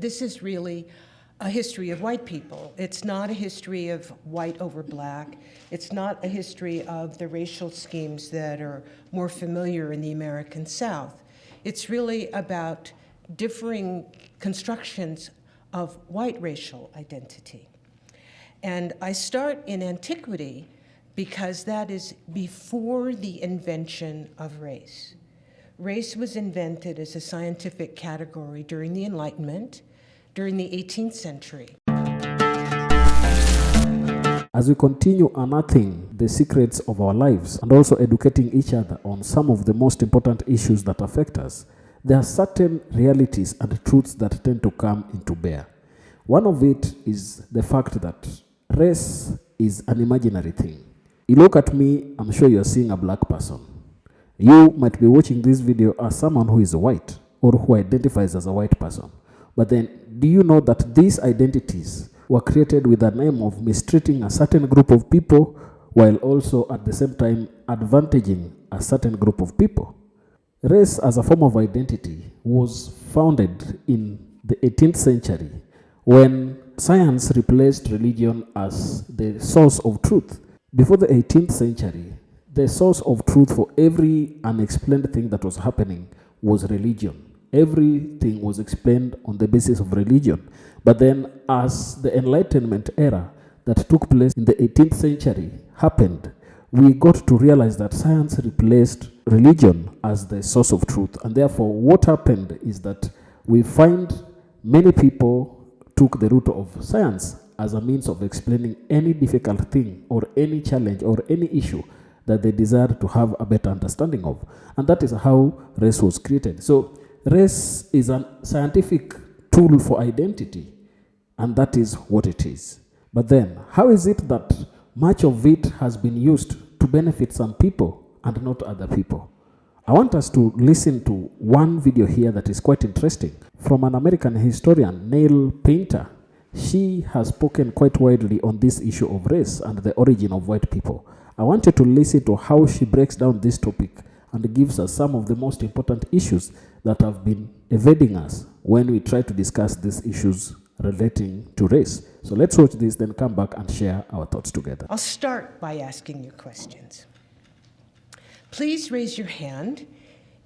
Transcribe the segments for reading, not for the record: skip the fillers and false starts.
This is really a history of white people. It's not a history of white over black. It's not a history of the racial schemes that are more familiar in the American South. It's really about differing constructions of white racial identity. And I start in antiquity because that is before the invention of race. Race was invented as a scientific category during the Enlightenment, during the 18th century. As we continue unearthing the secrets of our lives and also educating each other on some of the most important issues that affect us, there are certain realities and truths that tend to come into bear. One of it is the fact that race is an imaginary thing. You look at me, I'm sure you're seeing a black person. You might be watching this video as someone who is white or who identifies as a white person. But then, do you know that these identities were created with the aim of mistreating a certain group of people while also at the same time advantaging a certain group of people? Race as a form of identity was founded in the 18th century when science replaced religion as the source of truth. Before the 18th century, the source of truth for every unexplained thing that was happening was religion. Everything was explained on the basis of religion. But then as the Enlightenment era that took place in the 18th century happened, we got to realize that science replaced religion as the source of truth. And therefore, what happened is that we find many people took the route of science as a means of explaining any difficult thing or any challenge or any issue that they desired to have a better understanding of. And that is how race was created. So race is a scientific tool for identity, and that is what it is. But then, how is it that much of it has been used to benefit some people and not other people? I want us to listen to one video here that is quite interesting from an American historian, Neil Painter. She has spoken quite widely on this issue of race and the origin of white people. I want you to listen to how she breaks down this topic and gives us some of the most important issues that have been evading us when we try to discuss these issues relating to race. So let's watch this, then come back and share our thoughts together. I'll start by asking you questions. Please raise your hand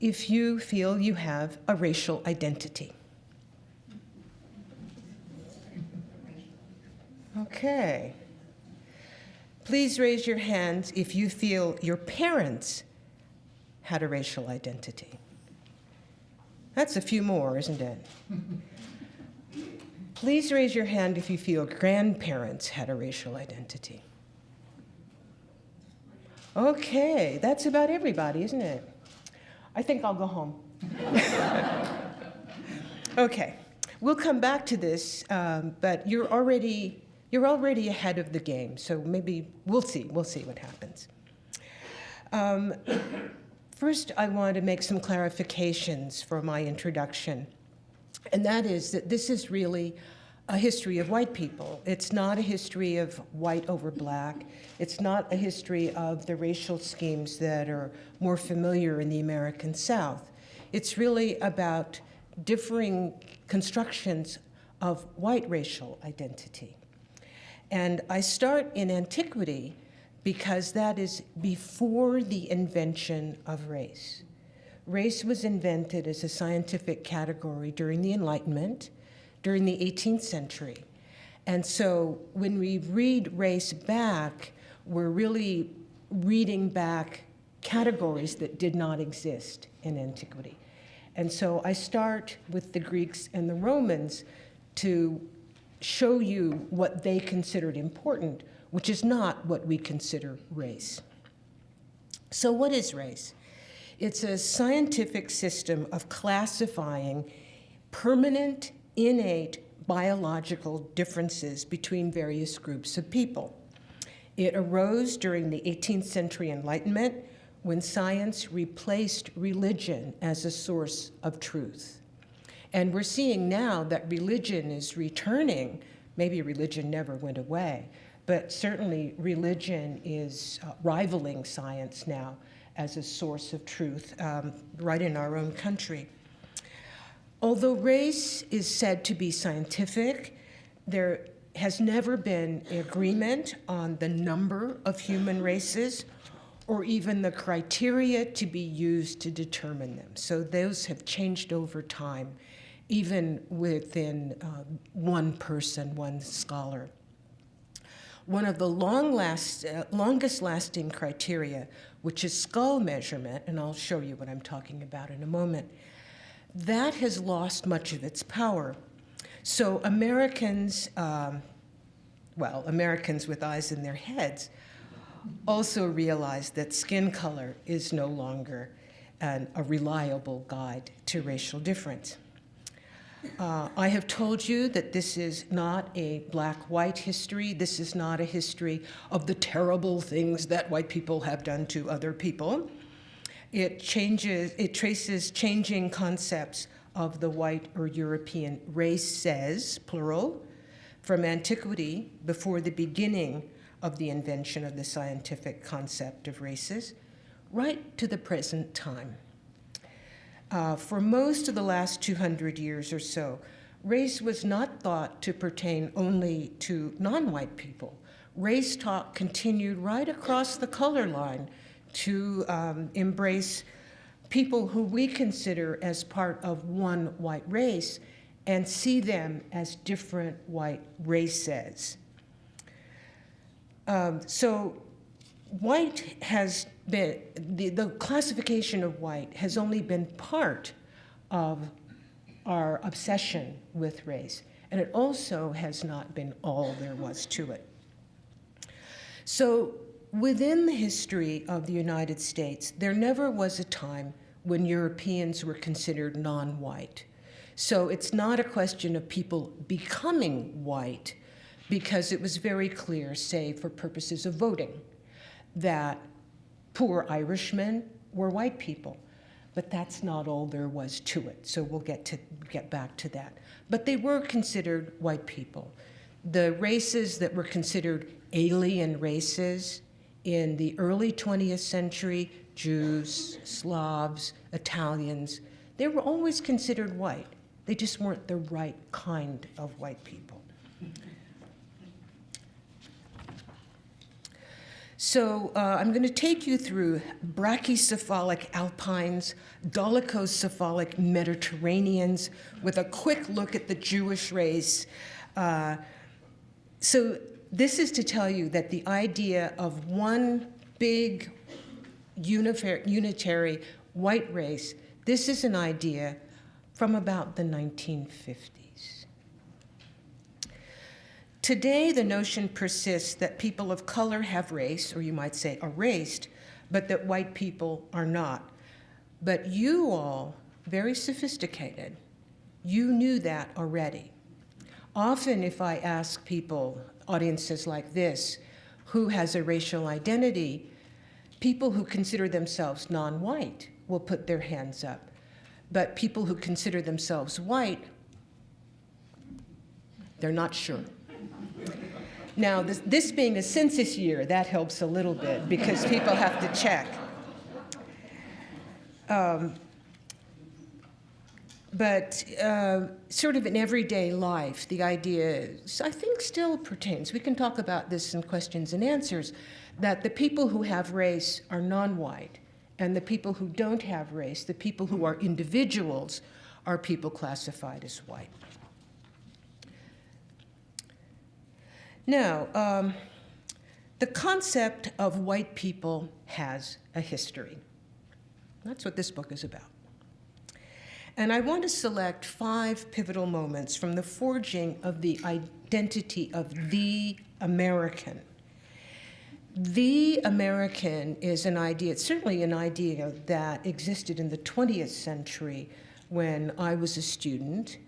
if you feel you have a racial identity. Okay. Please raise your hands if you feel your parents had a racial identity. That's a few more, isn't it? Please raise your hand if you feel grandparents had a racial identity. Okay, that's about everybody, isn't it? I think I'll go home. Okay, we'll come back to this, but you're already ahead of the game, so maybe we'll see what happens. First, I want to make some clarifications for my introduction, and that is that this is really a history of white people. It's not a history of white over black. It's not a history of the racial schemes that are more familiar in the American South. It's really about differing constructions of white racial identity. And I start in antiquity because that is before the invention of race. Race was invented as a scientific category during the Enlightenment, during the 18th century. And so when we read race back, we're really reading back categories that did not exist in antiquity. And so I start with the Greeks and the Romans to show you what they considered important, which is not what we consider race. So what is race? It's a scientific system of classifying permanent, innate biological differences between various groups of people. It arose during the 18th century Enlightenment when science replaced religion as a source of truth. And we're seeing now that religion is returning. Maybe religion never went away, but certainly religion is rivaling science now as a source of truth right in our own country. Although race is said to be scientific, there has never been agreement on the number of human races or even the criteria to be used to determine them. So those have changed over time, even within one person, one scholar. One of the longest lasting criteria, which is skull measurement, and I'll show you what I'm talking about in a moment, that has lost much of its power. So Americans, Americans with eyes in their heads, also realize that skin color is no longer a reliable guide to racial difference. I have told you that this is not a black-white history. This is not a history of the terrible things that white people have done to other people. It traces changing concepts of the white or European races, plural, from antiquity, before the beginning of the invention of the scientific concept of races, right to the present time. For most of the last 200 years or so, race was not thought to pertain only to non-white people. Race talk continued right across the color line to embrace people who we consider as part of one white race and see them as different white races. So white has been, the classification of white has only been part of our obsession with race, and it also has not been all there was to it. So within the history of the United States, there never was a time when Europeans were considered non-white. So it's not a question of people becoming white, because it was very clear, say, for purposes of voting, that poor Irishmen were white people. But that's not all there was to it, so we'll get back to that. But they were considered white people. The races that were considered alien races in the early 20th century, Jews, Slavs, Italians, they were always considered white. They just weren't the right kind of white people. So I'm going to take you through brachycephalic alpines, dolichocephalic Mediterraneans, with a quick look at the Jewish race. So this is to tell you that the idea of one big unitary white race, this is an idea from about the 1950s. Today, the notion persists that people of color have race, or you might say are raced, but that white people are not. But you all, very sophisticated, you knew that already. Often if I ask people, audiences like this, who has a racial identity, people who consider themselves non-white will put their hands up. But people who consider themselves white, they're not sure. Now, this being a census year, that helps a little bit because people have to check. But sort of in everyday life, the idea, I think, still pertains. We can talk about this in questions and answers, that the people who have race are non-white, and the people who don't have race, the people who are individuals, are people classified as white. Now, the concept of white people has a history. That's what this book is about. And I want to select 5 pivotal moments from the forging of the identity of the American. The American is an idea, it's certainly an idea that existed in the 20th century when I was a student.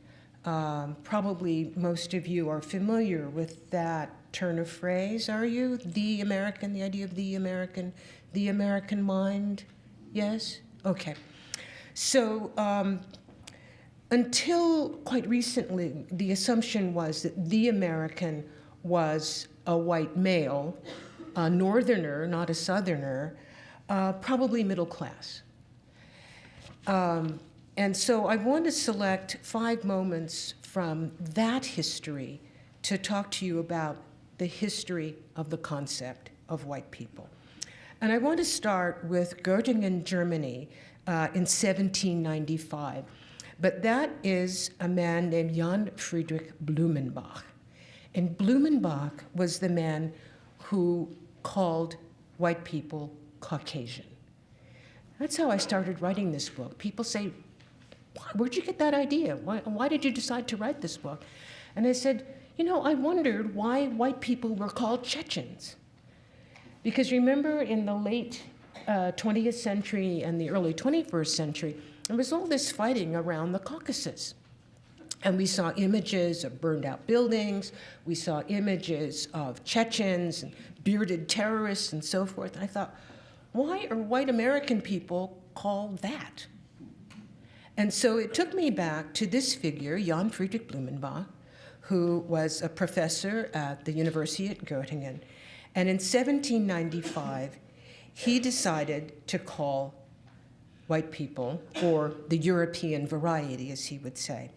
Probably most of you are familiar with that turn of phrase, are you? The American, the idea of the American mind, yes? Okay. So until quite recently, the assumption was that the American was a white male, a northerner, not a southerner, probably middle class. And so I want to select 5 moments from that history to talk to you about the history of the concept of white people. And I want to start with Göttingen, Germany, in 1795. But that is a man named Jan Friedrich Blumenbach. And Blumenbach was the man who called white people Caucasian. That's how I started writing this book. People say, where'd you get that idea? Why did you decide to write this book? And I said, I wondered why white people were called Chechens. Because remember, in the late 20th century and the early 21st century, there was all this fighting around the Caucasus. And we saw images of burned out buildings. We saw images of Chechens and bearded terrorists and so forth. And I thought, why are white American people called that? And so it took me back to this figure, Jan Friedrich Blumenbach, who was a professor at the University at Göttingen. And in 1795, he decided to call white people, or the European variety, as he would say,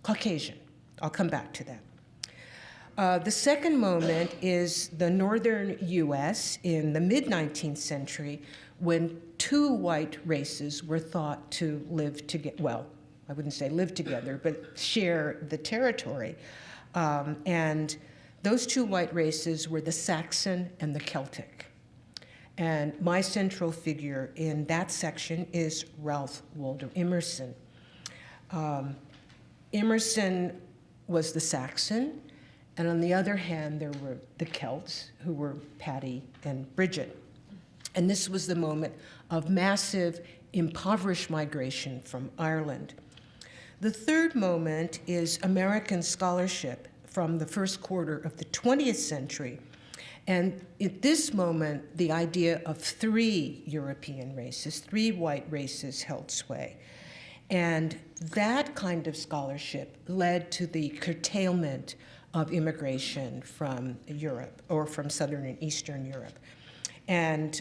Caucasian. I'll come back to that. The second moment is the northern US in the mid-19th century, when 2 white races were thought to live together, well, I wouldn't say live together, but share the territory. And those 2 white races were the Saxon and the Celtic. And my central figure in that section is Ralph Waldo Emerson. Emerson was the Saxon, and on the other hand, there were the Celts, who were Patty and Bridget. And this was the moment of massive impoverished migration from Ireland. The third moment is American scholarship from the first quarter of the 20th century. And at this moment, the idea of 3 European races, 3 white races held sway. And that kind of scholarship led to the curtailment of immigration from Europe, or from Southern and Eastern Europe. And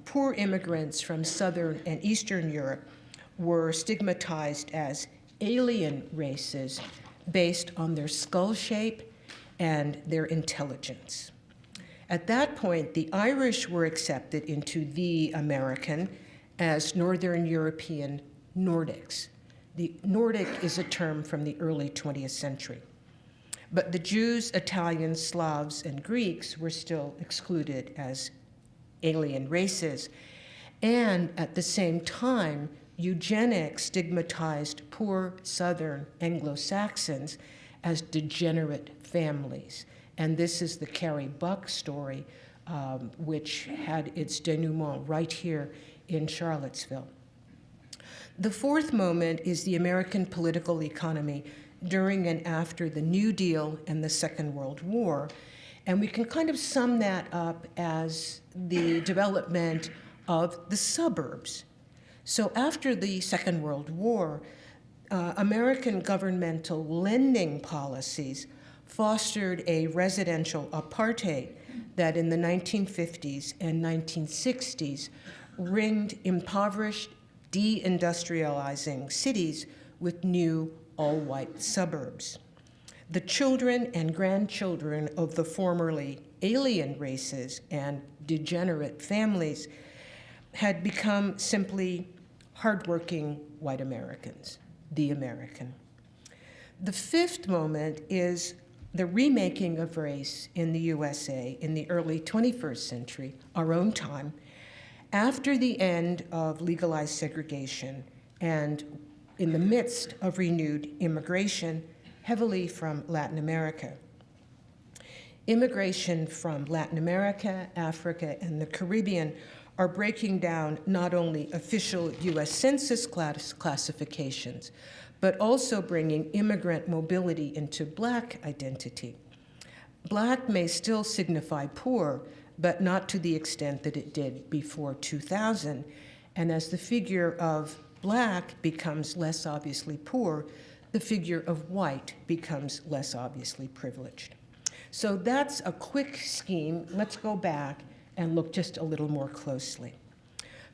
poor immigrants from Southern and Eastern Europe were stigmatized as alien races based on their skull shape and their intelligence. At that point, the Irish were accepted into the American as Northern European Nordics. The Nordic is a term from the early 20th century. But the Jews, Italians, Slavs, and Greeks were still excluded as alien races. And at the same time, eugenics stigmatized poor Southern Anglo-Saxons as degenerate families. And this is the Carrie Buck story, which had its denouement right here in Charlottesville. The fourth moment is the American political economy during and after the New Deal and the Second World War. And we can kind of sum that up as the development of the suburbs. So after the Second World War, American governmental lending policies fostered a residential apartheid that in the 1950s and 1960s ringed impoverished, deindustrializing cities with new all-white suburbs. The children and grandchildren of the formerly alien races and degenerate families had become simply hardworking white Americans, the American. The fifth moment is the remaking of race in the USA in the early 21st century, our own time, after the end of legalized segregation and in the midst of renewed immigration, heavily from Latin America. Immigration from Latin America, Africa, and the Caribbean are breaking down not only official US Census classifications, but also bringing immigrant mobility into Black identity. Black may still signify poor, but not to the extent that it did before 2000. And as the figure of Black becomes less obviously poor, the figure of white becomes less obviously privileged. So that's a quick scheme. Let's go back and look just a little more closely.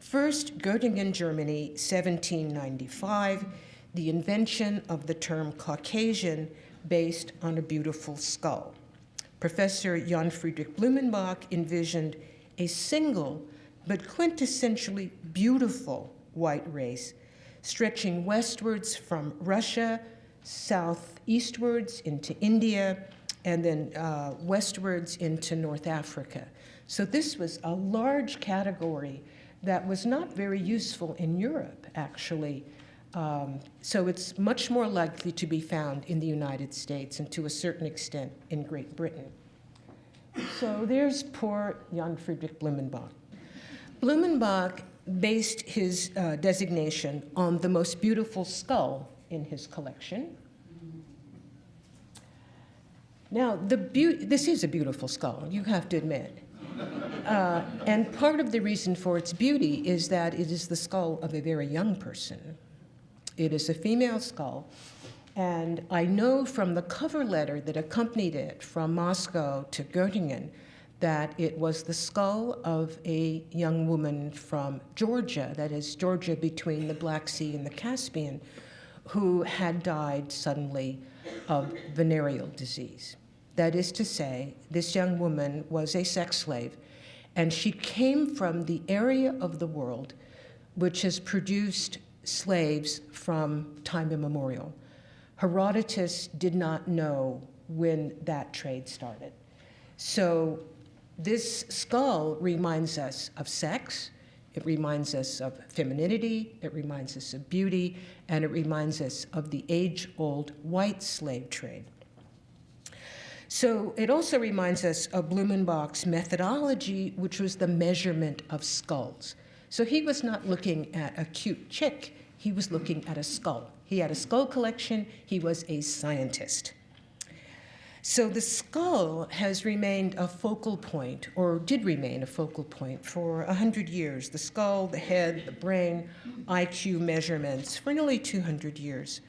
First, Göttingen, Germany, 1795, the invention of the term Caucasian based on a beautiful skull. Professor Jan Friedrich Blumenbach envisioned a single but quintessentially beautiful white race stretching westwards from Russia, southeastwards into India, and then westwards into North Africa. So this was a large category that was not very useful in Europe, actually. So it's much more likely to be found in the United States and to a certain extent in Great Britain. So there's poor Jan Friedrich Blumenbach. Blumenbach based his designation on the most beautiful skull in his collection. Now, this is a beautiful skull, you have to admit. And part of the reason for its beauty is that it is the skull of a very young person. It is a female skull, and I know from the cover letter that accompanied it from Moscow to Göttingen that it was the skull of a young woman from Georgia, that is, Georgia between the Black Sea and the Caspian, who had died suddenly of venereal disease. That is to say, this young woman was a sex slave, and she came from the area of the world which has produced slaves from time immemorial. Herodotus did not know when that trade started. So this skull reminds us of sex, it reminds us of femininity, it reminds us of beauty, and it reminds us of the age-old white slave trade. So it also reminds us of Blumenbach's methodology, which was the measurement of skulls. So he was not looking at a cute chick, he was looking at a skull. He had a skull collection, he was a scientist. So the skull has remained a focal point, or did remain a focal point, for 100 years. The skull, the head, the brain, IQ measurements for nearly 200 years.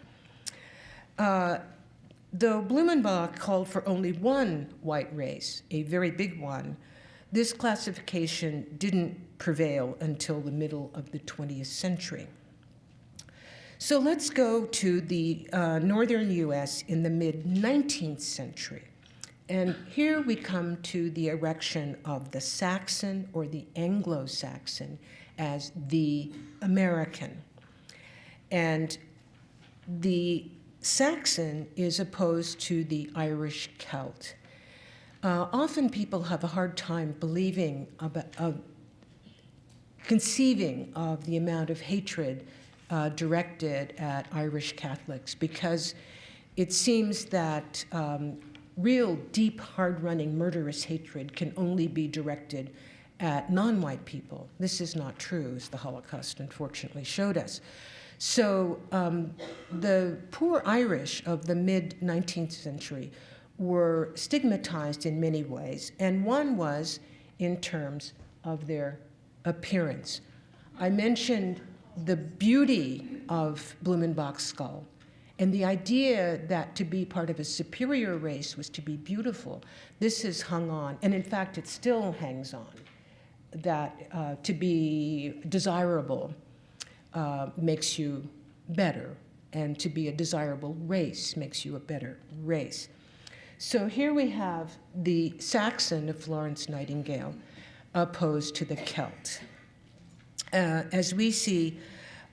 Though Blumenbach called for only one white race, a very big one, this classification didn't prevail until the middle of the 20th century. So let's go to the northern US in the mid-19th century. And here we come to the erection of the Saxon or the Anglo-Saxon as the American. And the Saxon is opposed to the Irish Celt. Often people have a hard time believing conceiving of the amount of hatred directed at Irish Catholics, because it seems that real deep, hard-running, murderous hatred can only be directed at non-white people. This is not true, as the Holocaust unfortunately showed us. So the poor Irish of the mid-19th century were stigmatized in many ways, and one was in terms of their appearance. I mentioned the beauty of Blumenbach's skull and the idea that to be part of a superior race was to be beautiful. This is hung on, and in fact it still hangs on, that to be desirable makes you better, and to be a desirable race makes you a better race. So here we have the Saxon of Florence Nightingale opposed to the Celt. As we see,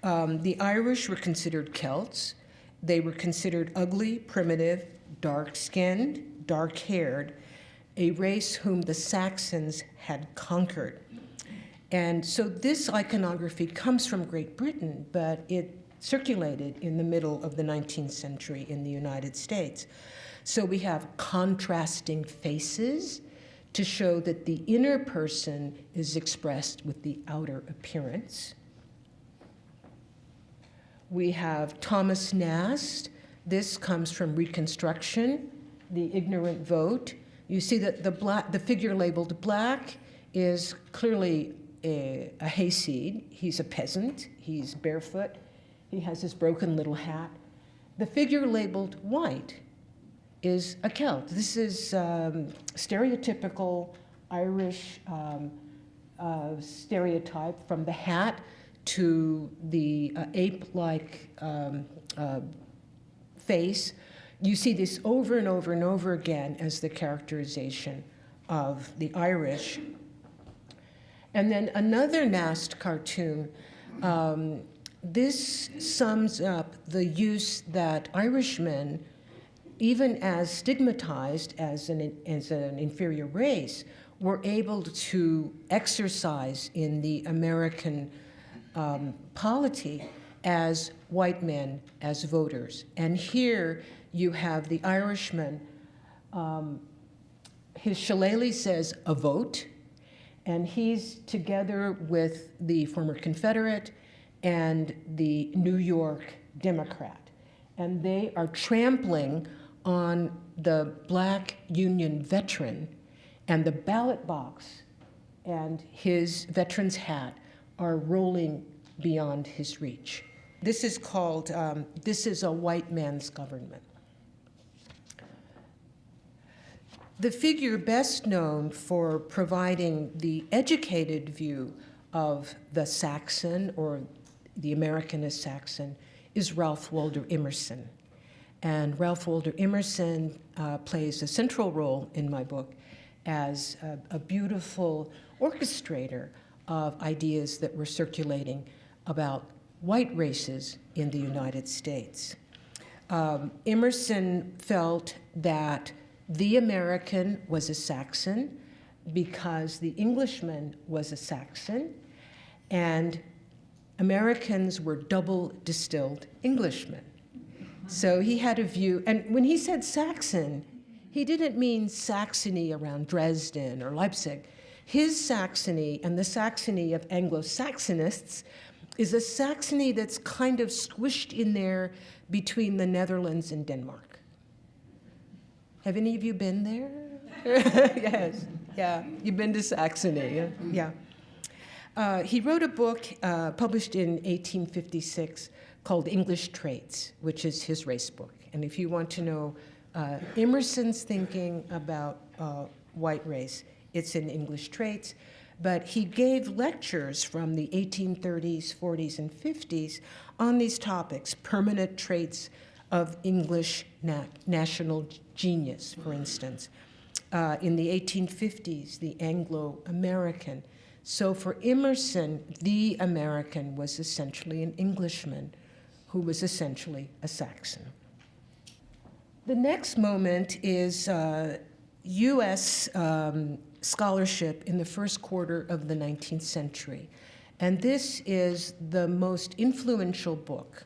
the Irish were considered Celts. They were considered ugly, primitive, dark-skinned, dark-haired, a race whom the Saxons had conquered. And so this iconography comes from Great Britain, but it circulated in the middle of the 19th century in the United States. So we have contrasting faces to show that the inner person is expressed with the outer appearance. We have Thomas Nast. This comes from Reconstruction, the ignorant vote. You see that the figure labeled black is clearly a hayseed. He's a peasant. He's barefoot. He has his broken little hat. The figure labeled white is a Celt. This is stereotypical Irish stereotype from the hat to the ape-like face. You see this over and over and over again as the characterization of the Irish. And then another Nast cartoon, this sums up the use that Irishmen, even as stigmatized as an inferior race, were able to exercise in the American polity as white men, as voters. And here you have the Irishman. His shillelagh says, "A vote," and he's together with the former Confederate and the New York Democrat. And they are trampling on the black Union veteran, and the ballot box and his veteran's hat are rolling beyond his reach. This is called, this is a white man's government. The figure best known for providing the educated view of the Saxon, or the American as Saxon, is Ralph Waldo Emerson. And Ralph Waldo Emerson plays a central role in my book as a beautiful orchestrator of ideas that were circulating about white races in the United States. Emerson felt that the American was a Saxon because the Englishman was a Saxon, and Americans were double distilled Englishmen. So he had a view, and when he said Saxon, he didn't mean Saxony around Dresden or Leipzig. His Saxony and the Saxony of Anglo-Saxonists is a Saxony that's kind of squished in there between the Netherlands and Denmark. Have any of you been there? Yes, yeah, you've been to Saxony, yeah. He wrote a book published in 1856 called English Traits, which is his race book. And if you want to know Emerson's thinking about white race, it's in English Traits. But he gave lectures from the 1830s, 40s, and 50s on these topics, permanent traits of English national genius, for instance. In the 1850s, the Anglo-American. So for Emerson, the American was essentially an Englishman who was essentially a Saxon. The next moment is US scholarship in the first quarter of the 19th century. And this is the most influential book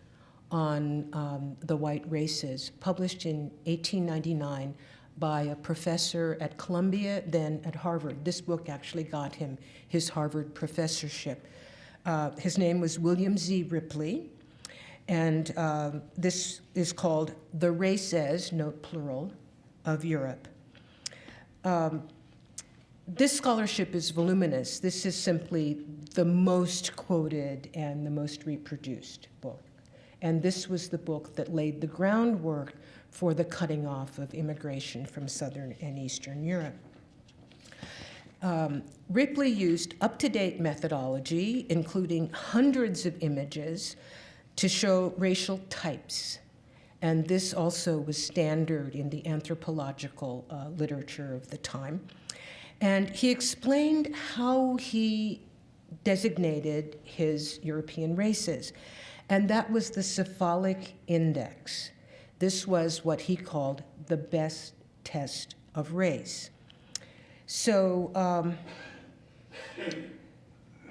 on the white races, published in 1899 by a professor at Columbia, then at Harvard. This book actually got him his Harvard professorship. His name was William Z. Ripley, and this is called The Races, note plural, of Europe. This scholarship is voluminous. This is simply the most quoted and the most reproduced book. And this was the book that laid the groundwork for the cutting off of immigration from Southern and Eastern Europe. Ripley used up-to-date methodology, including hundreds of images, to show racial types. And this also was standard in the anthropological literature of the time. And he explained how he designated his European races. And that was the cephalic index. This was what he called the best test of race. So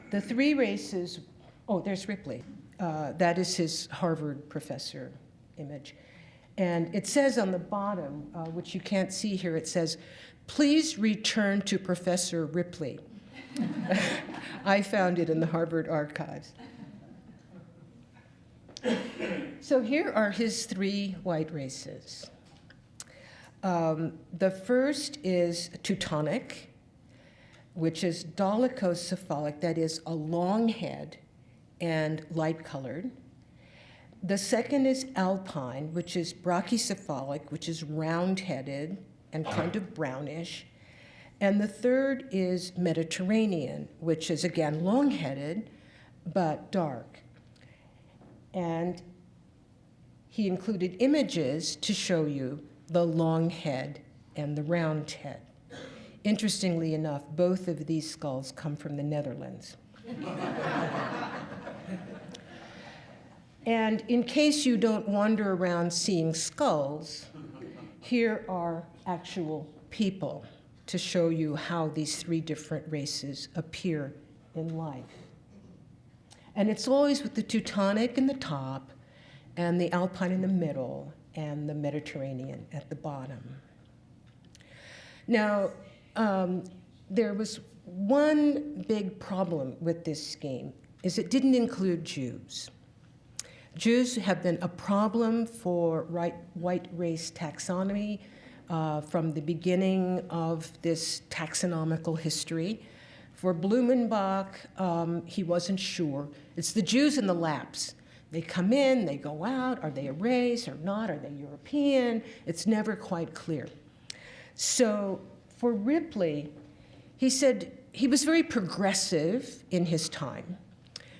the three races, oh, there's Ripley. That is his Harvard professor image. And it says on the bottom, which you can't see here, it says, "Please return to Professor Ripley." I found it in the Harvard archives. So here are his three white races. The first is Teutonic, which is dolichocephalic, that is a long head and light-colored. The second is Alpine, which is brachycephalic, which is round-headed and kind of brownish. And the third is Mediterranean, which is again long-headed, but dark. And he included images to show you the long head and the round head. Interestingly enough, both of these skulls come from the Netherlands. And in case you don't wander around seeing skulls, here are actual people to show you how these three different races appear in life. And it's always with the Teutonic in the top, and the Alpine in the middle, and the Mediterranean at the bottom. Now, there was one big problem with this scheme, is it didn't include Jews. Jews have been a problem for white race taxonomy from the beginning of this taxonomical history. For Blumenbach, he wasn't sure. It's the Jews and the Lapps. They come in, they go out. Are they a race or not? Are they European? It's never quite clear. So for Ripley, he said he was very progressive in his time.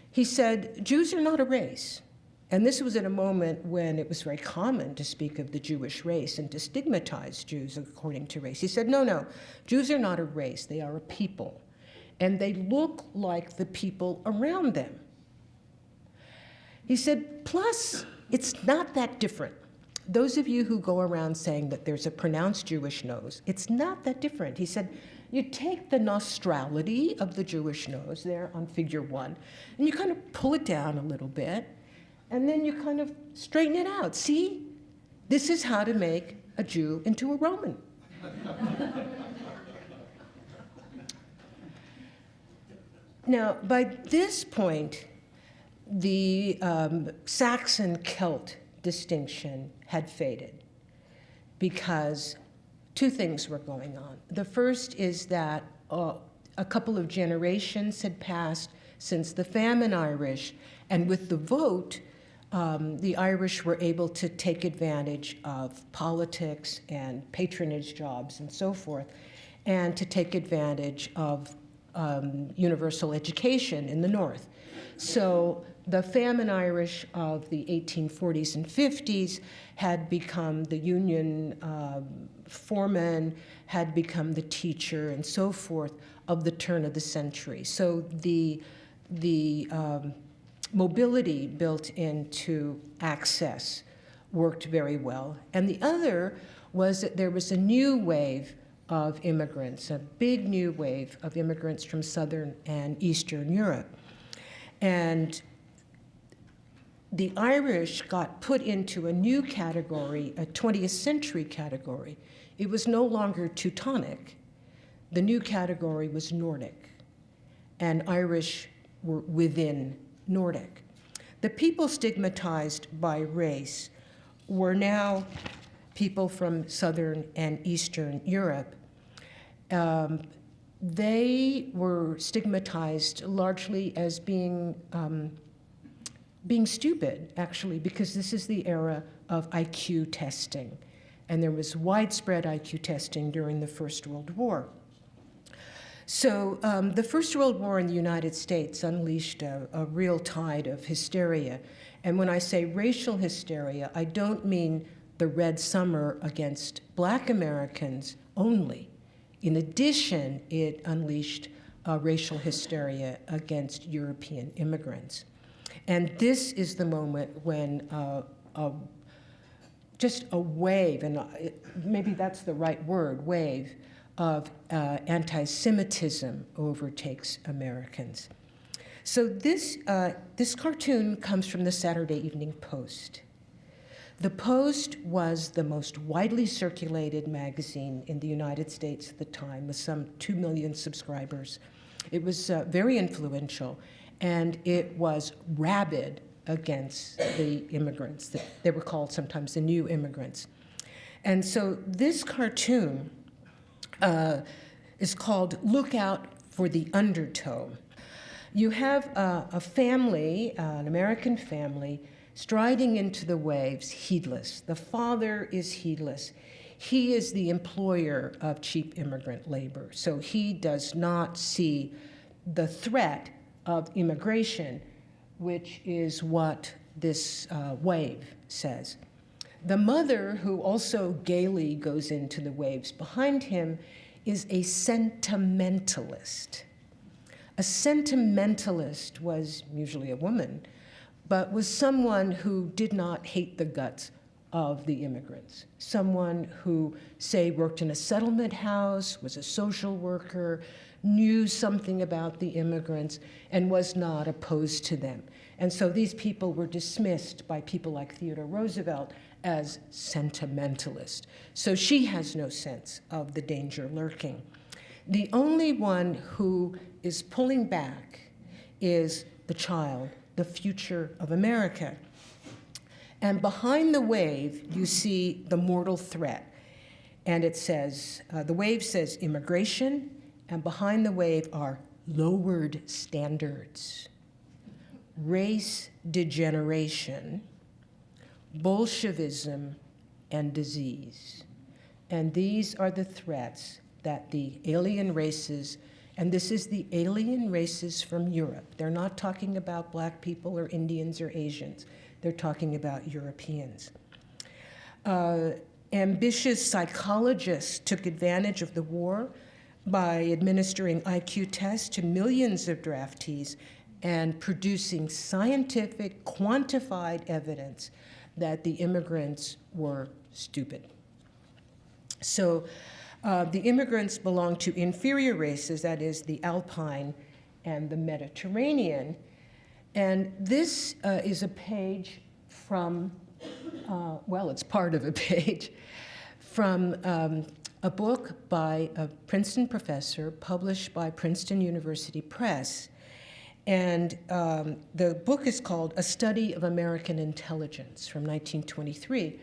He said, Jews are not a race. And this was at a moment when it was very common to speak of the Jewish race and to stigmatize Jews according to race. He said, no, Jews are not a race, they are a people. And they look like the people around them. He said, plus, it's not that different. Those of you who go around saying that there's a pronounced Jewish nose, it's not that different. He said, you take the nostrality of the Jewish nose there on figure 1, and you kind of pull it down a little bit, and then you kind of straighten it out. See, this is how to make a Jew into a Roman. Now, by this point, the Saxon-Celt distinction had faded because two things were going on. The first is that a couple of generations had passed since the famine Irish, and with the vote, the Irish were able to take advantage of politics and patronage jobs and so forth, and to take advantage of universal education in the North. So the famine Irish of the 1840s and 50s had become the union foreman, had become the teacher, and so forth of the turn of the century. So the mobility built into access worked very well. And the other was that there was a new wave of immigrants, a big new wave of immigrants from Southern and Eastern Europe. And the Irish got put into a new category, a 20th century category. It was no longer Teutonic. The new category was Nordic, and Irish were within Nordic. The people stigmatized by race were now people from Southern and Eastern Europe. They were stigmatized largely as being stupid, actually, because this is the era of IQ testing. And there was widespread IQ testing during the First World War. So the First World War in the United States unleashed a real tide of hysteria. And when I say racial hysteria, I don't mean the Red Summer against Black Americans only. In addition, it unleashed racial hysteria against European immigrants. And this is the moment when just a wave, and maybe that's the right word, wave, of anti-Semitism overtakes Americans. So this cartoon comes from the Saturday Evening Post. The Post was the most widely circulated magazine in the United States at the time, with some 2 million subscribers. It was very influential, and it was rabid against the immigrants. They were called sometimes the new immigrants. And so this cartoon is called Look Out for the Undertow. You have a family, an American family, striding into the waves, heedless. The father is heedless. he is the employer of cheap immigrant labor. So he does not see the threat of immigration, which is what this wave says. The mother, who also gaily goes into the waves behind him, is a sentimentalist. A sentimentalist was usually a woman, but was someone who did not hate the guts of the immigrants. Someone who, say, worked in a settlement house, was a social worker, knew something about the immigrants, and was not opposed to them. And so these people were dismissed by people like Theodore Roosevelt as sentimentalist. So she has no sense of the danger lurking. The only one who is pulling back is the child, the future of America. And behind the wave, you see the mortal threat. And it says, the wave says immigration, and behind the wave are lowered standards, race degeneration, Bolshevism, and disease. And these are the threats that the alien races, and this is the alien races from Europe. They're not talking about black people or Indians or Asians. They're talking about Europeans. Ambitious psychologists took advantage of the war by administering IQ tests to millions of draftees and producing scientific, quantified evidence that the immigrants were stupid. So the immigrants belong to inferior races, that is the Alpine and the Mediterranean. And this is a page from, well, it's part of a page, from a book by a Princeton professor published by Princeton University Press. And the book is called A Study of American Intelligence from 1923.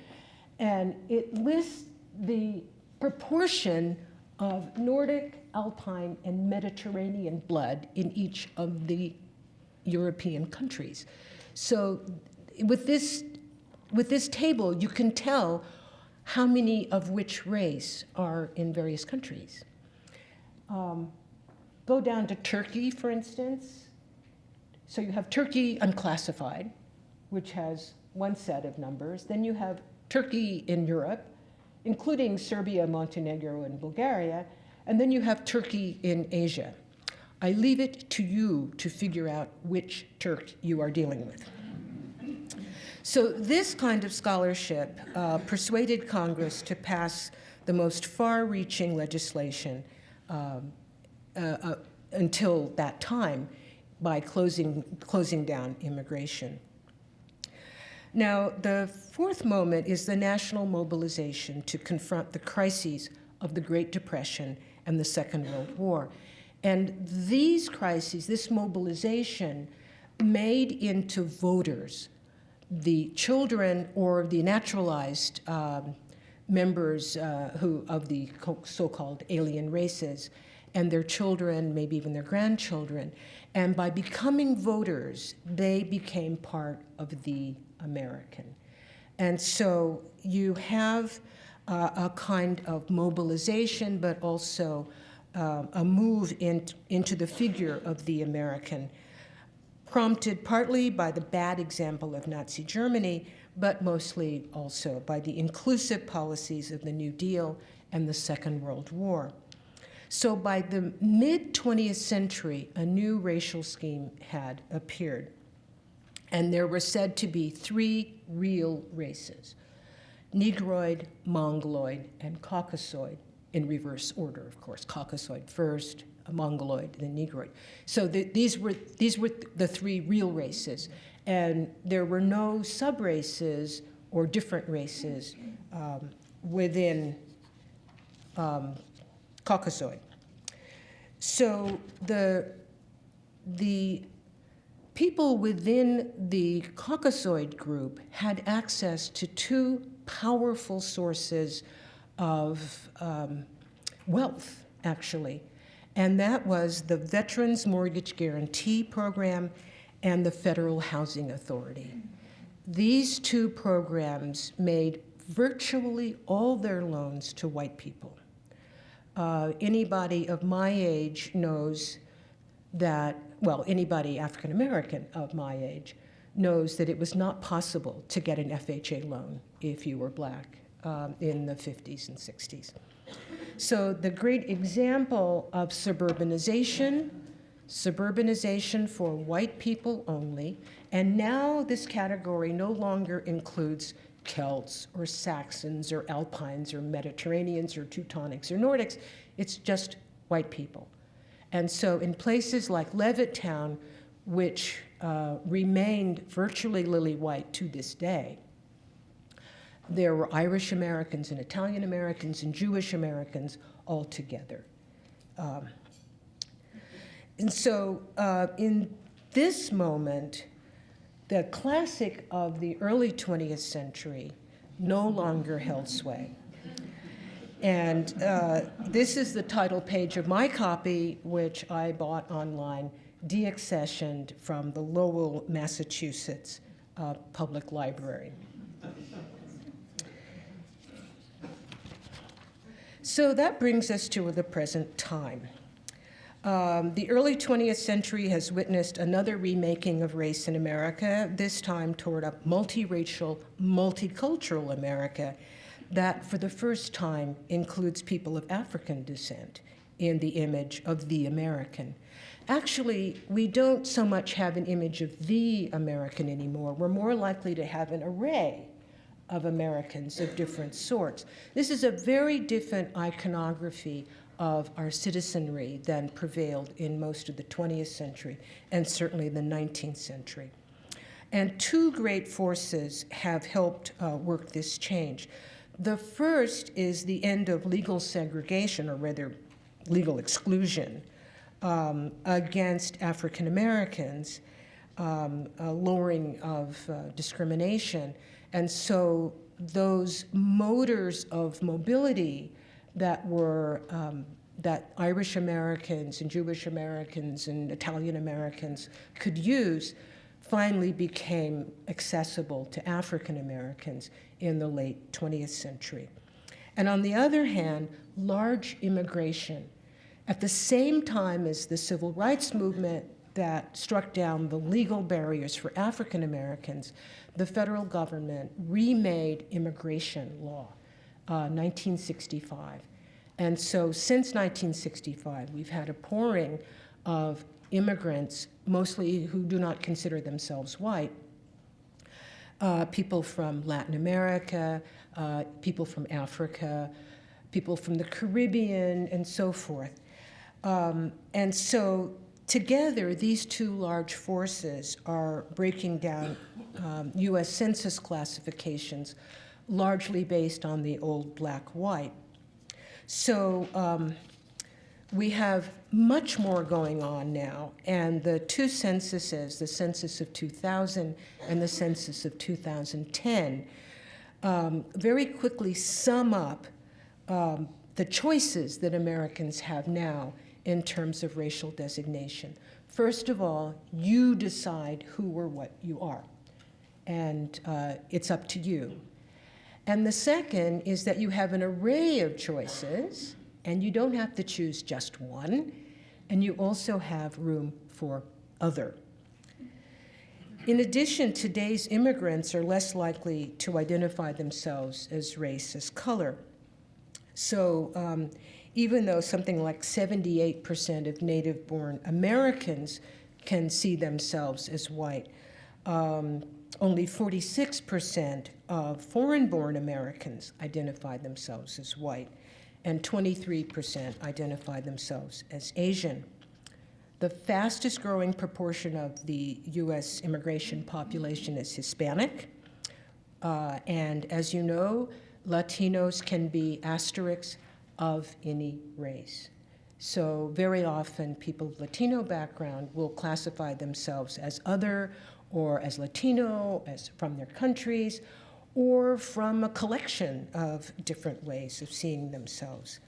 And it lists the proportion of Nordic, Alpine, and Mediterranean blood in each of the European countries. So with this table, you can tell how many of which race are in various countries. Go down to Turkey, for instance. So you have Turkey unclassified, which has one set of numbers. Then you have Turkey in Europe, including Serbia, Montenegro, and Bulgaria. And then you have Turkey in Asia. I leave it to you to figure out which Turk you are dealing with. So this kind of scholarship persuaded Congress to pass the most far-reaching legislation until that time by closing down immigration. Now, the fourth moment is the national mobilization to confront the crises of the Great Depression and the Second World War. And these crises, this mobilization, made into voters the children or the naturalized members of the so-called alien races, and their children, maybe even their grandchildren. And by becoming voters, they became part of the American. And so you have a kind of mobilization, but also a move into the figure of the American, prompted partly by the bad example of Nazi Germany, but mostly also by the inclusive policies of the New Deal and the Second World War. So by the mid-20th century, a new racial scheme had appeared. And there were said to be three real races: Negroid, Mongoloid, and Caucasoid, in reverse order, of course. Caucasoid first, Mongoloid, then Negroid. So these were the three real races. And there were no sub-races or different races within Caucasoid. So the people within the Caucasoid group had access to two powerful sources of wealth, actually. And that was the Veterans Mortgage Guarantee Program and the Federal Housing Authority. These two programs made virtually all their loans to white people. Anybody of my age knows that, well, anybody African American of my age knows that it was not possible to get an FHA loan if you were black in the 50s and 60s. So the great example of suburbanization for white people only, and now this category no longer includes Celts or Saxons or Alpines or Mediterraneans or Teutonics or Nordics, it's just white people. And so in places like Levittown, which remained virtually lily white to this day, there were Irish Americans and Italian Americans and Jewish Americans all together. And so in this moment, the classic of the early 20th century no longer held sway. And this is the title page of my copy, which I bought online, deaccessioned from the Lowell, Massachusetts Public Library. So that brings us to the present time. The early 20th century has witnessed another remaking of race in America, this time toward a multiracial, multicultural America that for the first time includes people of African descent in the image of the American. Actually, we don't so much have an image of the American anymore. We're more likely to have an array of Americans of different sorts. This is a very different iconography of our citizenry than prevailed in most of the 20th century and certainly the 19th century. And two great forces have helped work this change. The first is the end of legal segregation, or rather legal exclusion, against African Americans, a lowering of discrimination. And so those motors of mobility that were that Irish Americans and Jewish Americans and Italian Americans could use finally became accessible to African Americans in the late 20th century. And on the other hand, large immigration. At the same time as the civil rights movement that struck down the legal barriers for African Americans, the federal government remade immigration law, 1965. And so since 1965, we've had a pouring of immigrants, mostly who do not consider themselves white, people from Latin America, people from Africa, people from the Caribbean, and so forth. And so together, these two large forces are breaking down US Census classifications, largely based on the old black-white. So we have much more going on now, and the two censuses, the census of 2000 and the census of 2010, very quickly sum up the choices that Americans have now in terms of racial designation. First of all, you decide who or what you are, and it's up to you. And the second is that you have an array of choices, and you don't have to choose just one, and you also have room for other. In addition, today's immigrants are less likely to identify themselves as race, as color. So even though something like 78% of native-born Americans can see themselves as white, only 46% of foreign-born Americans identify themselves as white, and 23% identify themselves as Asian. The fastest growing proportion of the US immigration population is Hispanic, and as you know, Latinos can be asterisks of any race. So very often people of Latino background will classify themselves as other, or as Latino, as from their countries, or from a collection of different ways of seeing themselves.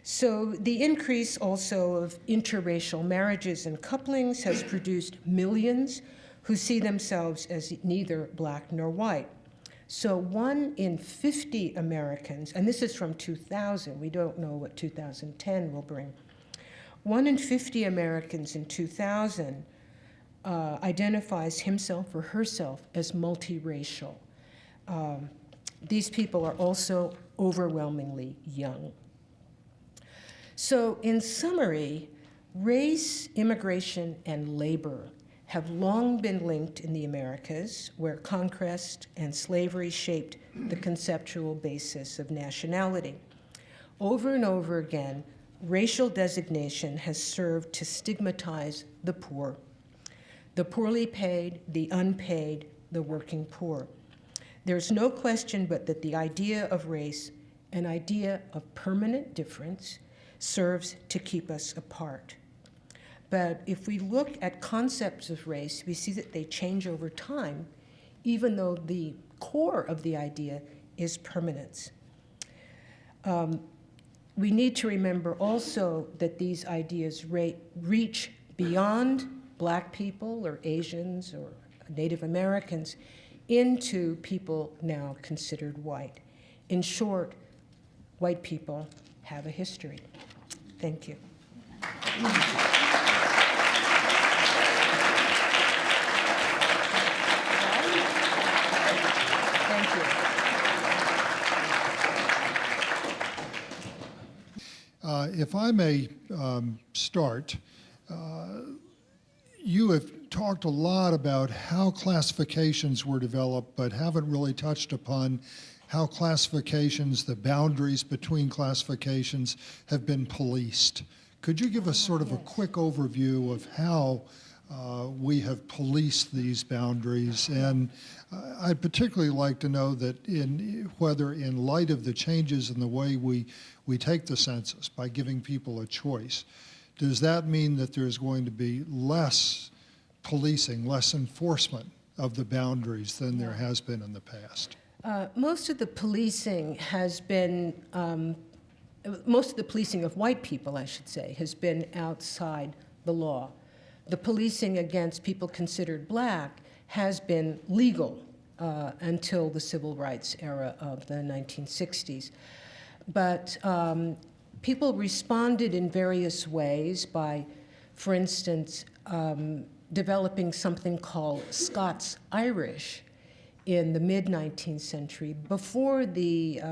So the increase also of interracial marriages and couplings has produced millions who see themselves as neither black nor white. So 1 in 50 Americans, and this is from 2000, we don't know what 2010 will bring. 1 in 50 Americans in 2000 identifies himself or herself as multiracial. These people are also overwhelmingly young. So in summary, race, immigration, and labor have long been linked in the Americas, where conquest and slavery shaped the conceptual basis of nationality. Over and over again, racial designation has served to stigmatize the poorly paid, the unpaid, the working poor. There's no question but that the idea of race, an idea of permanent difference, serves to keep us apart. But if we look at concepts of race, we see that they change over time, even though the core of the idea is permanence. We need to remember also that these ideas reach beyond Black people or Asians or Native Americans into people now considered white. In short, white people have a history. Thank you. Thank you. If I may start, you have talked a lot about how classifications were developed, but haven't really touched upon how classifications, the boundaries between classifications, have been policed. Could you give us sort of a quick overview of how we have policed these boundaries? And I'd particularly like to know that whether in light of the changes in the way we take the census by giving people a choice, does that mean that there's going to be less policing, less enforcement of the boundaries than there has been in the past? Most of the policing has been, most of the policing of white people, I should say, has been outside the law. The policing against people considered Black has been legal until the civil rights era of the 1960s. But people responded in various ways by, for instance, developing something called Scots-Irish in the mid-19th century. Before the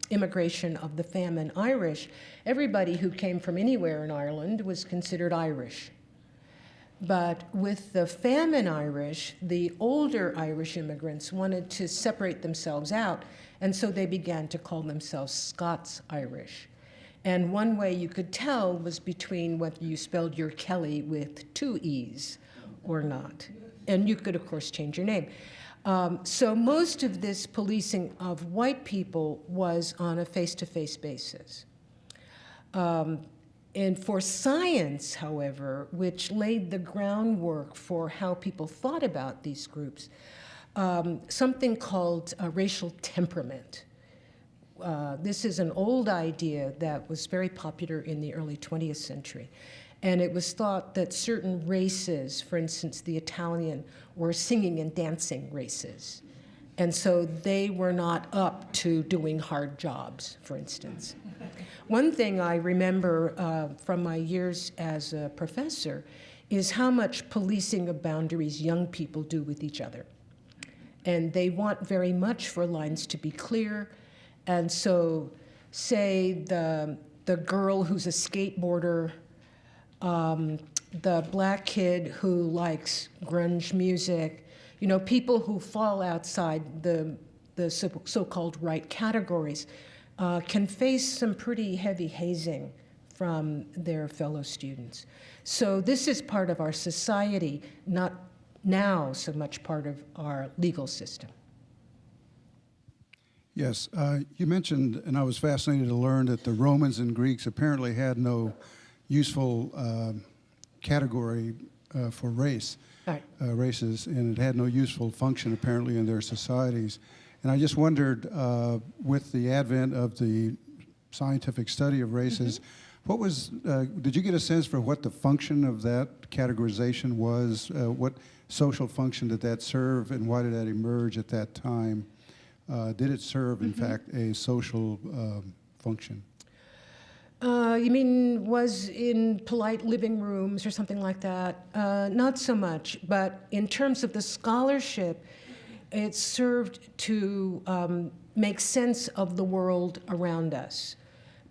immigration of the famine Irish, everybody who came from anywhere in Ireland was considered Irish. But with the famine Irish, the older Irish immigrants wanted to separate themselves out, and so they began to call themselves Scots-Irish. And one way you could tell was between whether you spelled your Kelly with 2 E's or not. And you could, of course, change your name. So most of this policing of white people was on a face-to-face basis. And for science, however, which laid the groundwork for how people thought about these groups, something called racial temperament. This is an old idea that was very popular in the early 20th century. And it was thought that certain races, for instance, the Italian, were singing and dancing races. And so they were not up to doing hard jobs, for instance. One thing I remember from my years as a professor is how much policing of boundaries young people do with each other. And they want very much for lines to be clear. And so, say the girl who's a skateboarder, the Black kid who likes grunge music, you know, people who fall outside the so-called right categories can face some pretty heavy hazing from their fellow students. So this is part of our society, not now so much part of our legal system. Yes, you mentioned, and I was fascinated to learn that the Romans and Greeks apparently had no useful category for race, Right. races, and it had no useful function apparently in their societies. And I just wondered, with the advent of the scientific study of races, what was, did you get a sense for what the function of that categorization was? What social function did that serve, and why did that emerge at that time? Did it serve, in fact, a social function? You mean was in polite living rooms or something like that? Not so much, but in terms of the scholarship, it served to make sense of the world around us,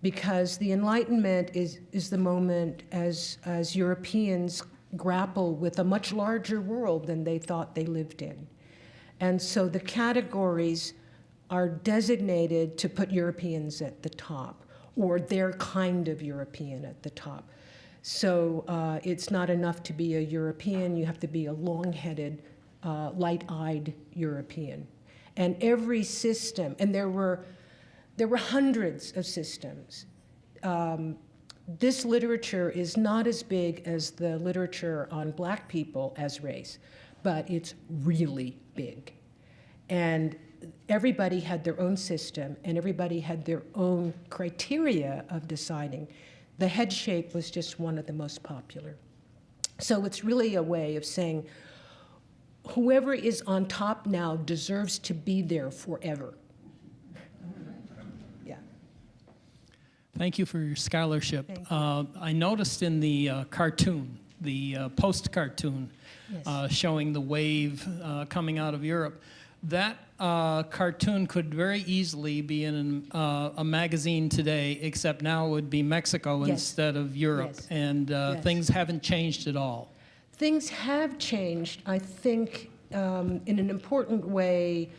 because the Enlightenment is the moment as Europeans grapple with a much larger world than they thought they lived in. And so the categories are designated to put Europeans at the top, or their kind of European at the top. So it's not enough to be a European, you have to be a long-headed, light-eyed European. And every system, and there were hundreds of systems. This literature is not as big as the literature on black people as race, but it's really big. And everybody had their own system, and everybody had their own criteria of deciding. The head shape was just one of the most popular. So it's really a way of saying, whoever is on top now deserves to be there forever. Yeah. Thank you for your scholarship. I noticed in the cartoon, the post-cartoon, Yes. showing the wave coming out of Europe, that cartoon could very easily be in a magazine today, except now it would be Mexico Yes. instead of Europe, Yes. and Yes. things haven't changed at all. Things have changed, I think, in an important way,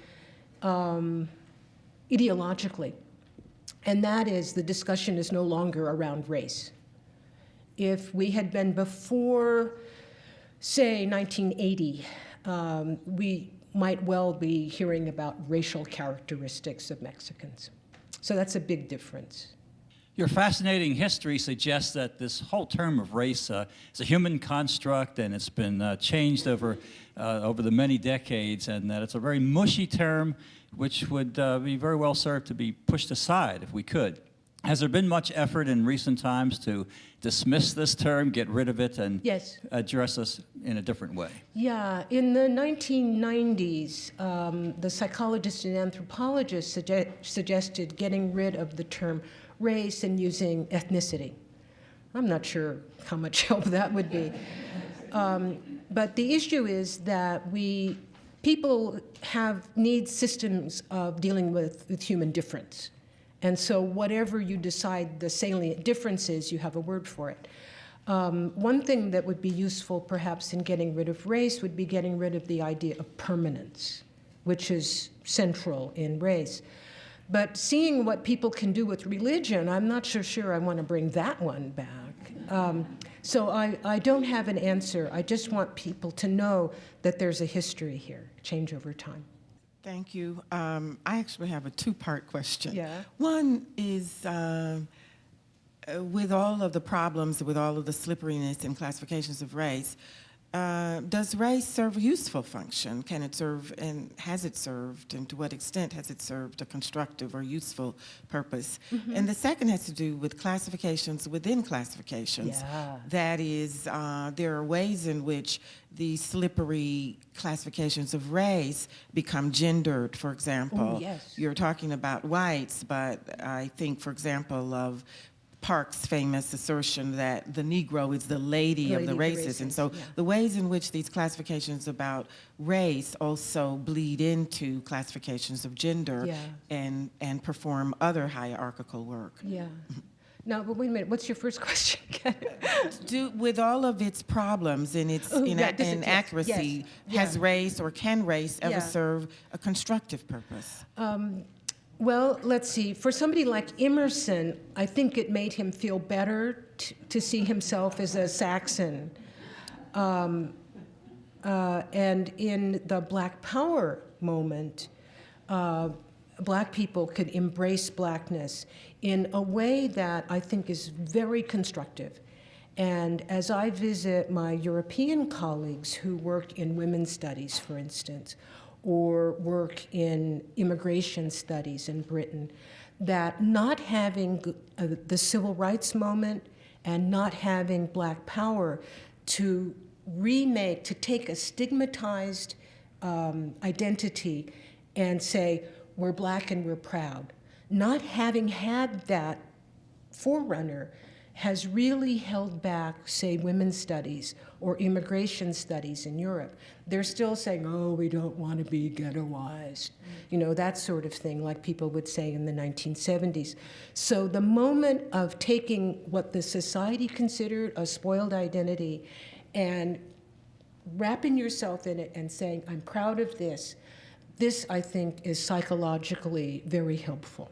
ideologically. And that is, the discussion is no longer around race. If we had been before, say, 1980, we might well be hearing about racial characteristics of Mexicans. So that's a big difference. Your fascinating history suggests that this whole term of race is a human construct, and it's been changed over the many decades, and that it's a very mushy term which would be very well served to be pushed aside if we could. Has there been much effort in recent times to dismiss this term, get rid of it, and Yes. address us in a different way? Yeah, in the 1990s, the psychologists and anthropologists suggested getting rid of the term race and using ethnicity. I'm not sure how much help that would be. But the issue is that people need systems of dealing with human difference. And so whatever you decide the salient difference is, you have a word for it. One thing that would be useful perhaps in getting rid of race would be getting rid of the idea of permanence, which is central in race. But seeing what people can do with religion, I'm not so sure I want to bring that one back. So I don't have an answer. I just want people to know that there's a history here, change over time. Thank you. I actually have a two-part question. Yeah. One is, with all of the problems, with all of the slipperiness and classifications of race, does race serve a useful function? Can it serve, and has it served, and to what extent has it served a constructive or useful purpose? Mm-hmm. And the second has to do with classifications within classifications. Yeah. That is, there are ways in which the slippery classifications of race become gendered, for example. Oh, yes. You're talking about whites, but I think, for example, of Park's famous assertion that the Negro is the lady of the races. And so yeah. the ways in which these classifications about race also bleed into classifications of gender Yeah. and perform other hierarchical work. Yeah. No, but wait a minute. What's your first question? With all of its problems and its inaccuracy, yes, has yeah. race or can race ever Yeah. serve a constructive purpose? Well, let's see. For somebody like Emerson, I think it made him feel better to see himself as a Saxon. And in the Black Power moment, Black people could embrace Blackness in a way that I think is very constructive. And as I visit my European colleagues who work in women's studies, for instance, or work in immigration studies in Britain, that not having the civil rights moment and not having Black Power to take a stigmatized identity and say, we're black and we're proud. Not having had that forerunner has really held back, say, women's studies or immigration studies in Europe. They're still saying, oh, we don't want to be ghettoized, you know, that sort of thing, like people would say in the 1970s. So the moment of taking what the society considered a spoiled identity and wrapping yourself in it and saying, I'm proud of this, this, I think, is psychologically very helpful.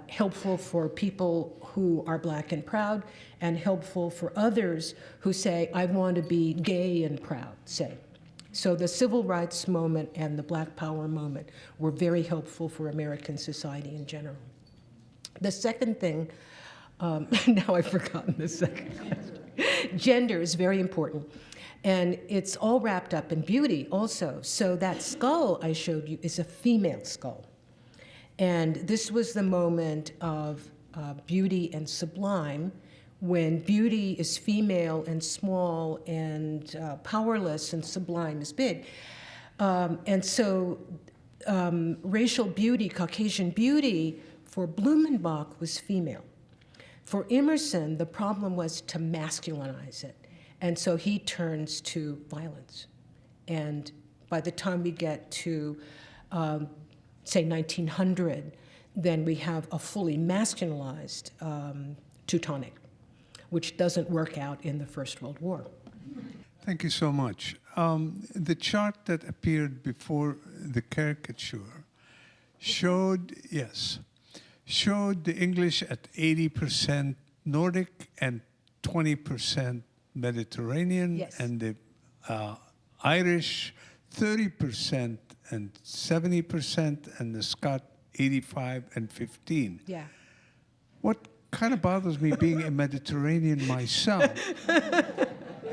Helpful for people who are black and proud, and helpful for others who say, I want to be gay and proud, say. So the civil rights moment and the Black Power moment were very helpful for American society in general. The second thing, now I've forgotten the second. Gender is very important. And it's all wrapped up in beauty also. So that skull I showed you is a female skull. And this was the moment of beauty and sublime, when beauty is female and small and powerless and sublime is big. And so racial beauty, Caucasian beauty, for Blumenbach was female. For Emerson, the problem was to masculinize it. And so he turns to violence. And by the time we get to say 1900, then we have a fully masculinized Teutonic, which doesn't work out in the First World War. Thank you so much. The chart that appeared before the caricature showed, showed the English at 80% Nordic and 20% Mediterranean, Yes. and the Irish 30% and 70%, and the Scot 85 and 15. Yeah. What kind of bothers me, being a Mediterranean myself,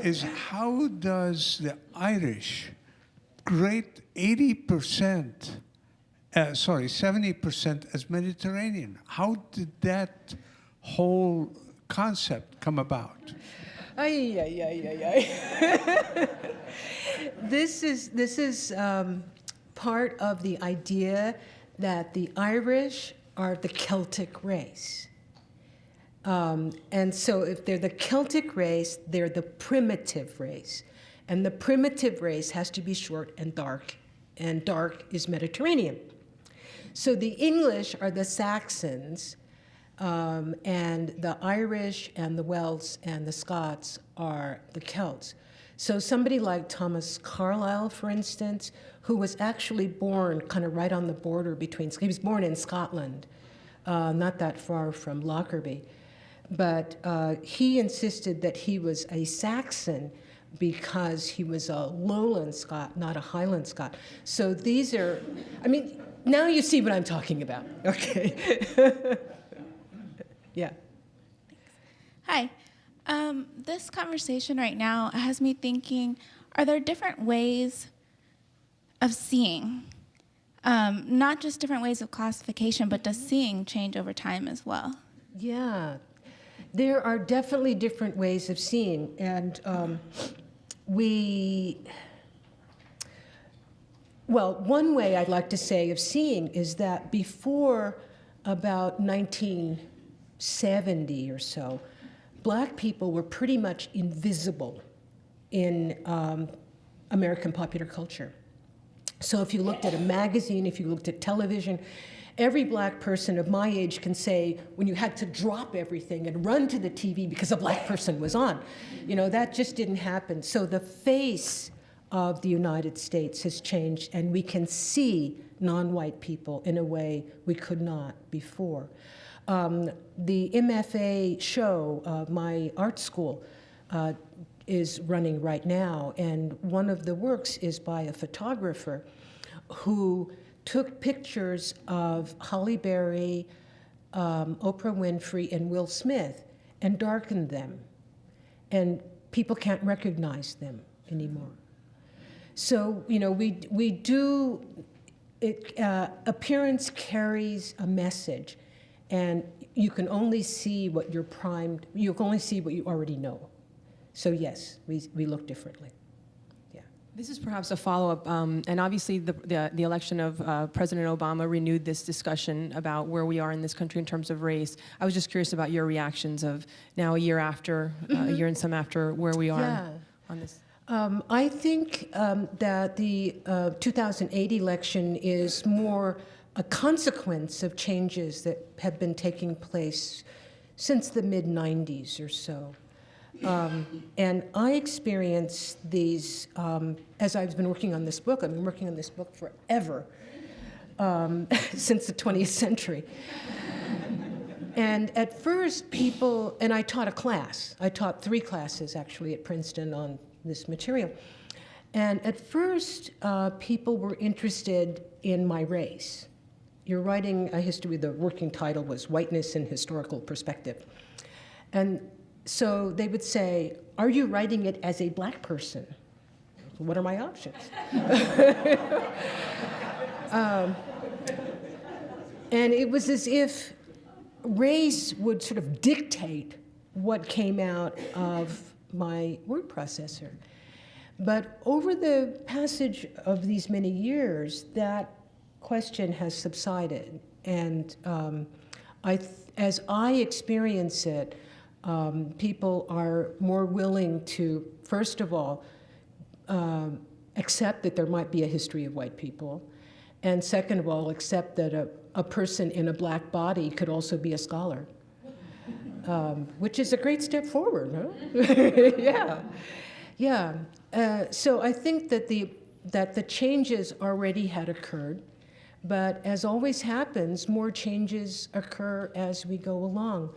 is how does the Irish rate 70% as Mediterranean? How did that whole concept come about? Ay, ay, ay, ay, ay. This is part of the idea that the Irish are the Celtic race. And so if they're the Celtic race, they're the primitive race. And the primitive race has to be short and dark is Mediterranean. So the English are the Saxons, and the Irish and the Welsh and the Scots are the Celts. So somebody like Thomas Carlyle, for instance, who was actually born kind of right on the border between, he was born in Scotland, not that far from Lockerbie, but he insisted that he was a Saxon because he was a lowland Scot, not a Highland Scot. So these are, I mean, now you see what I'm talking about, okay? Yeah. Hi. This conversation right now has me thinking, are there different ways of seeing? Not just different ways of classification, but does seeing change over time as well? Yeah, there are definitely different ways of seeing, and well, one way I'd like to say of seeing is that before about 1970 or so, Black people were pretty much invisible in American popular culture. So if you looked at a magazine, if you looked at television, every Black person of my age can say when you had to drop everything and run to the TV because a Black person was on. You know, that just didn't happen. So the face of the United States has changed, and we can see non-white people in a way we could not before. The MFA show, my art school, is running right now, and one of the works is by a photographer who took pictures of Halle Berry, Oprah Winfrey, and Will Smith and darkened them, and people can't recognize them anymore. So, you know, we do, appearance carries a message, and you can only see what you're primed, you can only see what you already know. So yes, we look differently, yeah. This is perhaps a follow-up, and obviously the election of President Obama renewed this discussion about where we are in this country in terms of race. I was just curious about your reactions of now a year after, a year and some after, where we are on this. I think that the 2008 election is more a consequence of changes that have been taking place since the mid-90s or so. And I experienced these, as I've been working on this book. I've been working on this book forever, since the 20th century. And at first, people, and I taught a class. I taught 3 classes, actually, at Princeton on this material. And at first, people were interested in my race. You're writing a history, the working title was Whiteness in Historical Perspective. And so they would say, are you writing it as a black person? What are my options? And it was as if race would sort of dictate what came out of my word processor. But over the passage of these many years, that question has subsided. And as I experience it, people are more willing to, first of all, accept that there might be a history of white people, and second of all, accept that a person in a black body could also be a scholar, which is a great step forward, huh? Yeah. So I think that the changes already had occurred, but as always happens, more changes occur as we go along.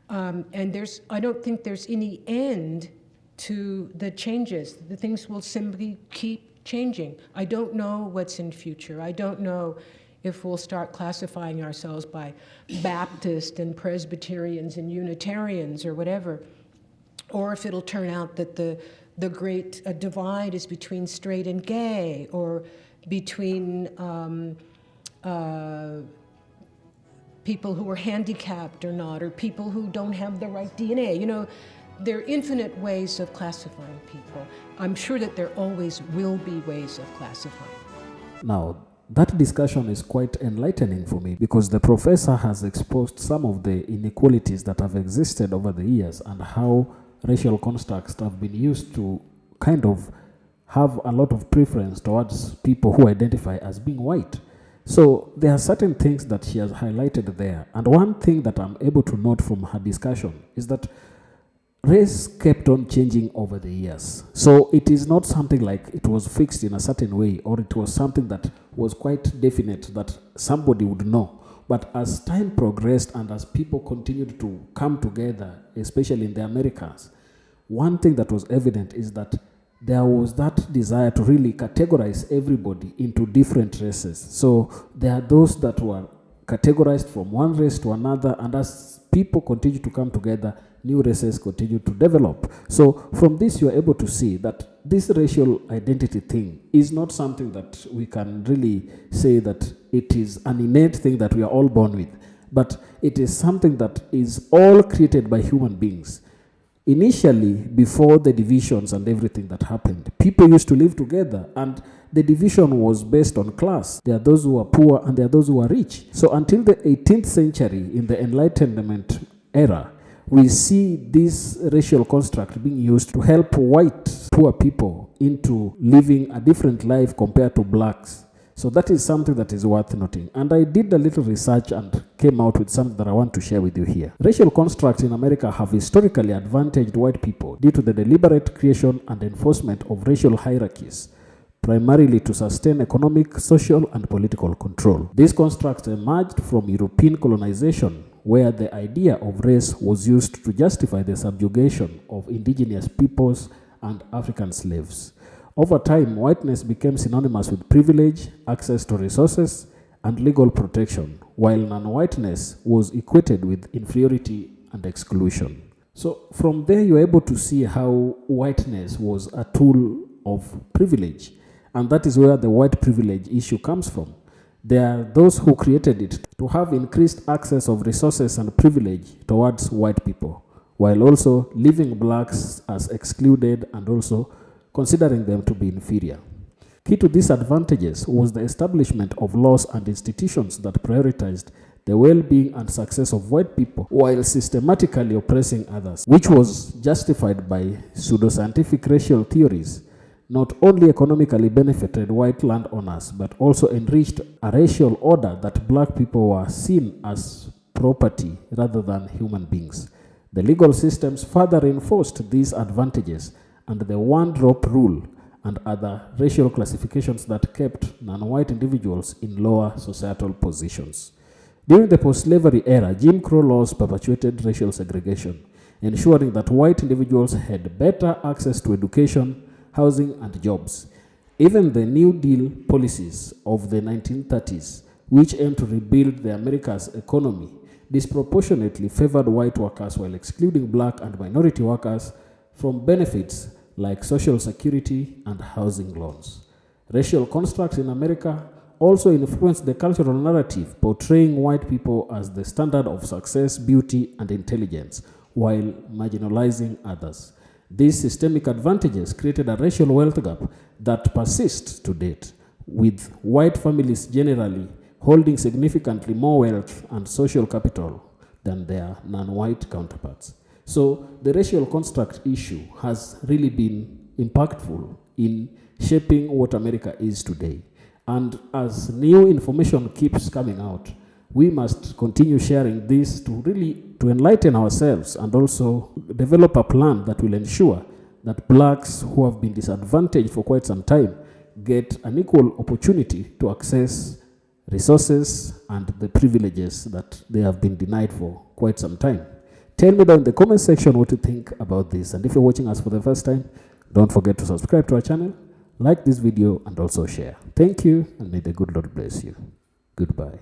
And I don't think there's any end to the changes. The things will simply keep changing. I don't know what's in future. I don't know if we'll start classifying ourselves by Baptist and Presbyterians and Unitarians or whatever, or if it'll turn out that the great divide is between straight and gay, or between people who are handicapped or not, or people who don't have the right DNA. You know, there are infinite ways of classifying people. I'm sure that there always will be ways of classifying. Now, that discussion is quite enlightening for me because the professor has exposed some of the inequalities that have existed over the years and how racial constructs have been used to kind of have a lot of preference towards people who identify as being white. So there are certain things that she has highlighted there. And one thing that I'm able to note from her discussion is that race kept on changing over the years. So it is not something like it was fixed in a certain way, or it was something that was quite definite that somebody would know. But as time progressed and as people continued to come together, especially in the Americas, one thing that was evident is that there was that desire to really categorize everybody into different races. So there are those that were categorized from one race to another, and as people continue to come together, new races continue to develop. So from this, you are able to see that this racial identity thing is not something that we can really say that it is an innate thing that we are all born with, but it is something that is all created by human beings. Initially, before the divisions and everything that happened, people used to live together, and the division was based on class. There are those who are poor and there are those who are rich. So until the 18th century, in the Enlightenment era, we see this racial construct being used to help white poor people into living a different life compared to blacks. So that is something that is worth noting. And I did a little research and came out with something that I want to share with you here. Racial constructs in America have historically advantaged white people due to the deliberate creation and enforcement of racial hierarchies, primarily to sustain economic, social, and political control. These constructs emerged from European colonization, where the idea of race was used to justify the subjugation of indigenous peoples and African slaves. Over time, whiteness became synonymous with privilege, access to resources, and legal protection, while non-whiteness was equated with inferiority and exclusion. So from there, you're able to see how whiteness was a tool of privilege, and that is where the white privilege issue comes from. There are those who created it to have increased access of resources and privilege towards white people, while also leaving blacks as excluded and also considering them to be inferior. Key to these advantages was the establishment of laws and institutions that prioritized the well-being and success of white people while systematically oppressing others, which was justified by pseudoscientific racial theories, not only economically benefited white landowners, but also enriched a racial order that black people were seen as property rather than human beings. The legal systems further reinforced these advantages, and the one-drop rule and other racial classifications that kept non-white individuals in lower societal positions. During the post-slavery era, Jim Crow laws perpetuated racial segregation, ensuring that white individuals had better access to education, housing, and jobs. Even the New Deal policies of the 1930s, which aimed to rebuild the America's economy, disproportionately favored white workers while excluding black and minority workers from benefits like Social Security and housing loans. Racial constructs in America also influenced the cultural narrative, portraying white people as the standard of success, beauty, and intelligence, while marginalizing others. These systemic advantages created a racial wealth gap that persists to date, with white families generally holding significantly more wealth and social capital than their non-white counterparts. So the racial construct issue has really been impactful in shaping what America is today. And as new information keeps coming out, we must continue sharing this to enlighten ourselves and also develop a plan that will ensure that blacks who have been disadvantaged for quite some time get an equal opportunity to access resources and the privileges that they have been denied for quite some time. Tell me down in the comment section what you think about this. And if you're watching us for the first time, don't forget to subscribe to our channel, like this video, and also share. Thank you, and may the good Lord bless you. Goodbye.